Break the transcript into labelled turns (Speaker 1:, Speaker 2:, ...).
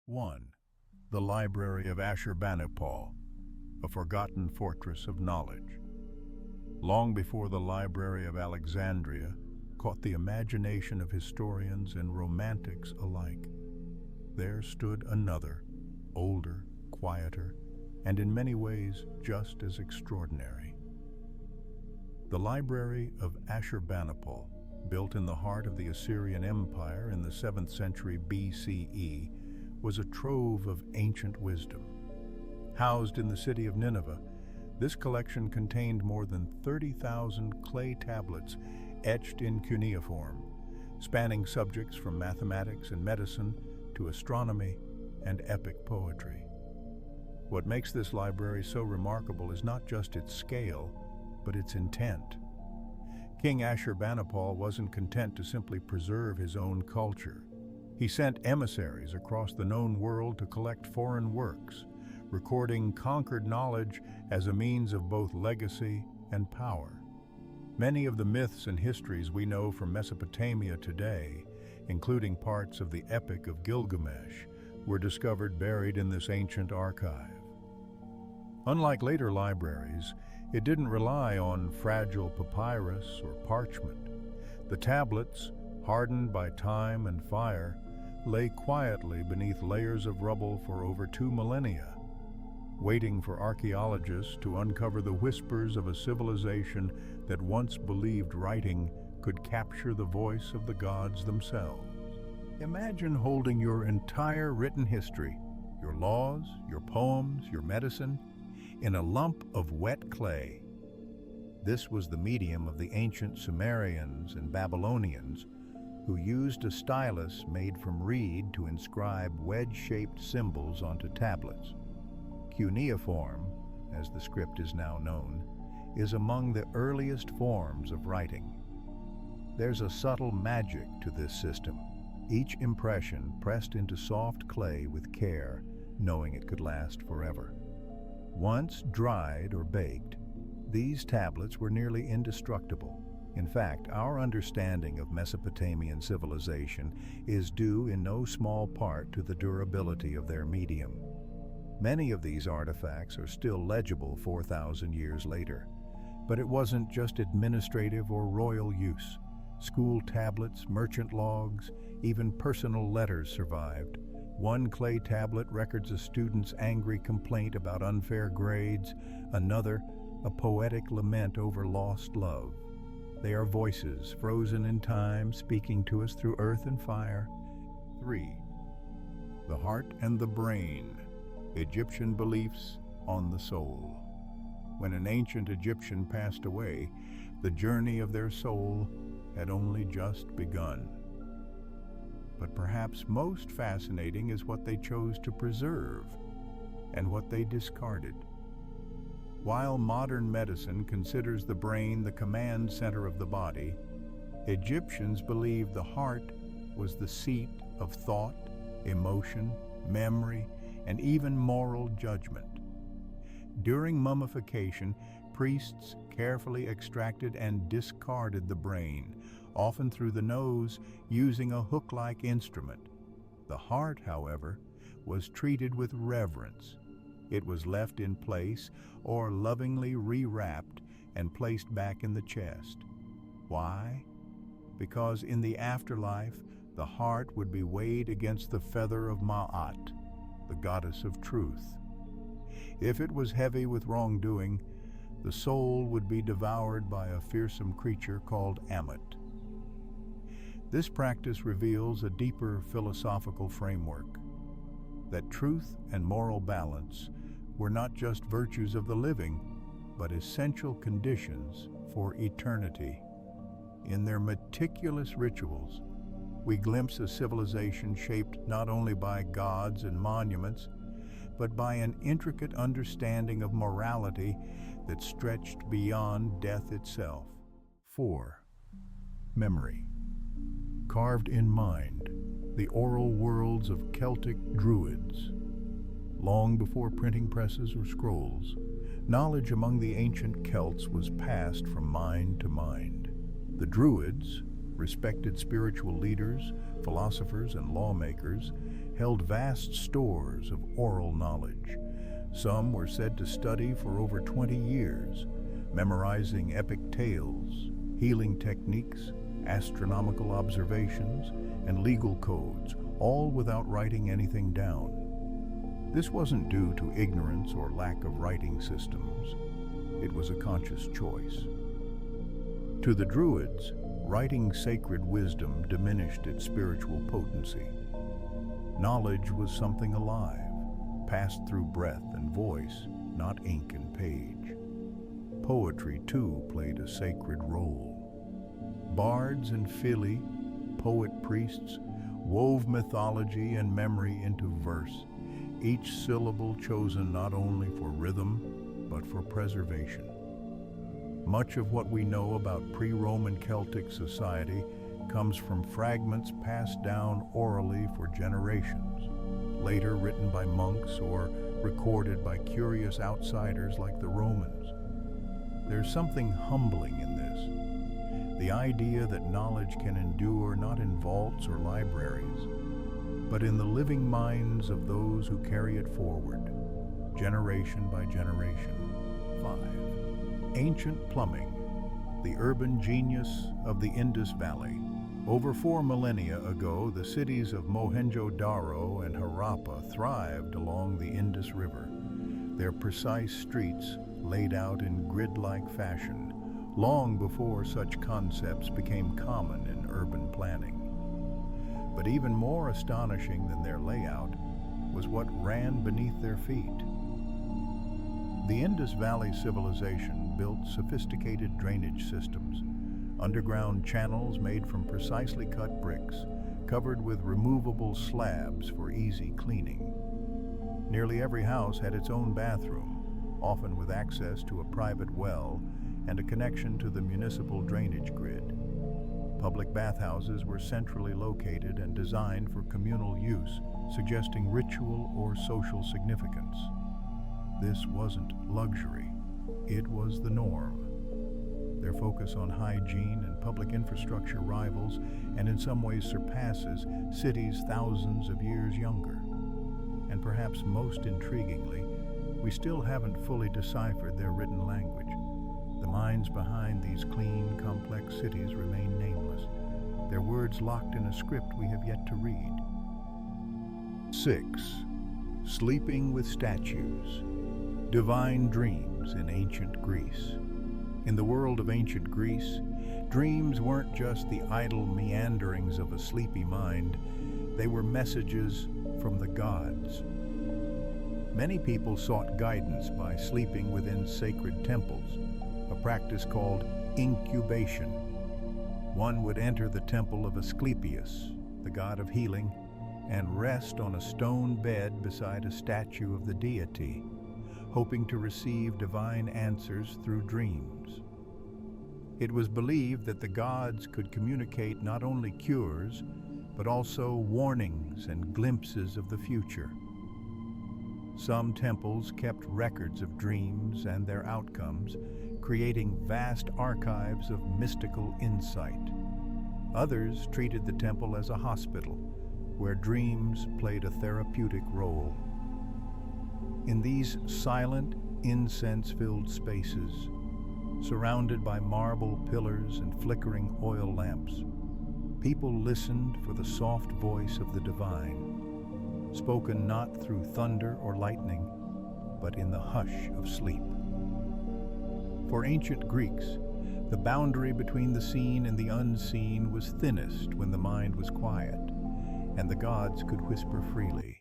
Speaker 1: 1. The Library of Ashurbanipal, a forgotten fortress of knowledge. Long before the Library of Alexandria caught the imagination of historians and romantics alike, there stood another, older, quieter, and in many ways just as extraordinary. The Library of Ashurbanipal, built in the heart of the Assyrian Empire in the 7th century BCE, was a trove of ancient wisdom. Housed in the city of Nineveh, this collection contained more than 30,000 clay tablets etched in cuneiform, spanning subjects from mathematics and medicine to astronomy and epic poetry. What makes this library so remarkable is not just its scale, but its intent. King Ashurbanipal wasn't content to simply preserve his own culture. He sent emissaries across the known world to collect foreign works, recording conquered knowledge as a means of both legacy and power. Many of the myths and histories we know from Mesopotamia today, including parts of the Epic of Gilgamesh, were discovered buried in this ancient archive. Unlike later libraries, it didn't rely on fragile papyrus or parchment. The tablets, hardened by time and fire, lay quietly beneath layers of rubble for over 2 millennia, waiting for archaeologists to uncover the whispers of a civilization that once believed writing could capture the voice of the gods themselves. Imagine holding your entire written history, your laws, your poems, your medicine, in a lump of wet clay. This was the medium of the ancient Sumerians and Babylonians, who used a stylus made from reed to inscribe wedge-shaped symbols onto tablets. Cuneiform, as the script is now known, is among the earliest forms of writing. There's a subtle magic to this system, each impression pressed into soft clay with care, knowing it could last forever. Once dried or baked, these tablets were nearly indestructible. In fact, our understanding of Mesopotamian civilization is due in no small part to the durability of their medium. Many of these artifacts are still legible 4,000 years later. But it wasn't just administrative or royal use. School tablets, merchant logs, even personal letters survived. One clay tablet records a student's angry complaint about unfair grades, another, a poetic lament over lost love. They are voices, frozen in time, speaking to us through earth and fire. 3. The heart and the brain. Egyptian beliefs on the soul. When an ancient Egyptian passed away, the journey of their soul had only just begun. But perhaps most fascinating is what they chose to preserve and what they discarded. While modern medicine considers the brain the command center of the body, Egyptians believed the heart was the seat of thought, emotion, memory, and even moral judgment. During mummification, priests carefully extracted and discarded the brain, often through the nose, using a hook-like instrument. The heart, however, was treated with reverence. It was left in place or lovingly rewrapped and placed back in the chest. Why? Because in the afterlife, the heart would be weighed against the feather of Ma'at, the goddess of truth. If it was heavy with wrongdoing, the soul would be devoured by a fearsome creature called Ammit. This practice reveals a deeper philosophical framework, that truth and moral balance were not just virtues of the living, but essential conditions for eternity. In their meticulous rituals, we glimpse a civilization shaped not only by gods and monuments, but by an intricate understanding of morality that stretched beyond death itself. 4. Memory. Carved in mind, the oral worlds of Celtic Druids. Long before printing presses or scrolls, knowledge among the ancient Celts was passed from mind to mind. The Druids, respected spiritual leaders, philosophers, and lawmakers, held vast stores of oral knowledge. Some were said to study for over 20 years, memorizing epic tales, healing techniques, astronomical observations, and legal codes, all without writing anything down. This wasn't due to ignorance or lack of writing systems. It was a conscious choice. To the Druids, writing sacred wisdom diminished its spiritual potency. Knowledge was something alive, passed through breath and voice, not ink and page. Poetry, too, played a sacred role. Bards and fili, poet-priests, wove mythology and memory into verse, each syllable chosen not only for rhythm, but for preservation. Much of what we know about pre-Roman Celtic society comes from fragments passed down orally for generations, later written by monks or recorded by curious outsiders like the Romans. There's something humbling in this. The idea that knowledge can endure not in vaults or libraries, but in the living minds of those who carry it forward, generation by generation. 5. Ancient plumbing, the urban genius of the Indus Valley. Over 4 millennia ago, the cities of Mohenjo-Daro and Harappa thrived along the Indus River, their precise streets laid out in grid-like fashion, long before such concepts became common in urban planning. But even more astonishing than their layout was what ran beneath their feet. The Indus Valley civilization built sophisticated drainage systems, underground channels made from precisely cut bricks, covered with removable slabs for easy cleaning. Nearly every house had its own bathroom, often with access to a private well and a connection to the municipal drainage grid. Public bathhouses were centrally located and designed for communal use, suggesting ritual or social significance. This wasn't luxury, it was the norm. Their focus on hygiene and public infrastructure rivals, and in some ways surpasses, cities thousands of years younger. And perhaps most intriguingly, we still haven't fully deciphered their written language. The minds behind these clean, complex cities remain nameless, their words locked in a script we have yet to read. 6. Sleeping with statues. Divine dreams in ancient Greece. In the world of ancient Greece, dreams weren't just the idle meanderings of a sleepy mind, they were messages from the gods. Many people sought guidance by sleeping within sacred temples, a practice called incubation. One would enter the temple of Asclepius, the god of healing, and rest on a stone bed beside a statue of the deity, hoping to receive divine answers through dreams. It was believed that the gods could communicate not only cures, but also warnings and glimpses of the future. Some temples kept records of dreams and their outcomes, creating vast archives of mystical insight. Others treated the temple as a hospital, where dreams played a therapeutic role. In these silent, incense-filled spaces, surrounded by marble pillars and flickering oil lamps, people listened for the soft voice of the divine, spoken not through thunder or lightning, but in the hush of sleep. For ancient Greeks, the boundary between the seen and the unseen was thinnest when the mind was quiet, and the gods could whisper freely.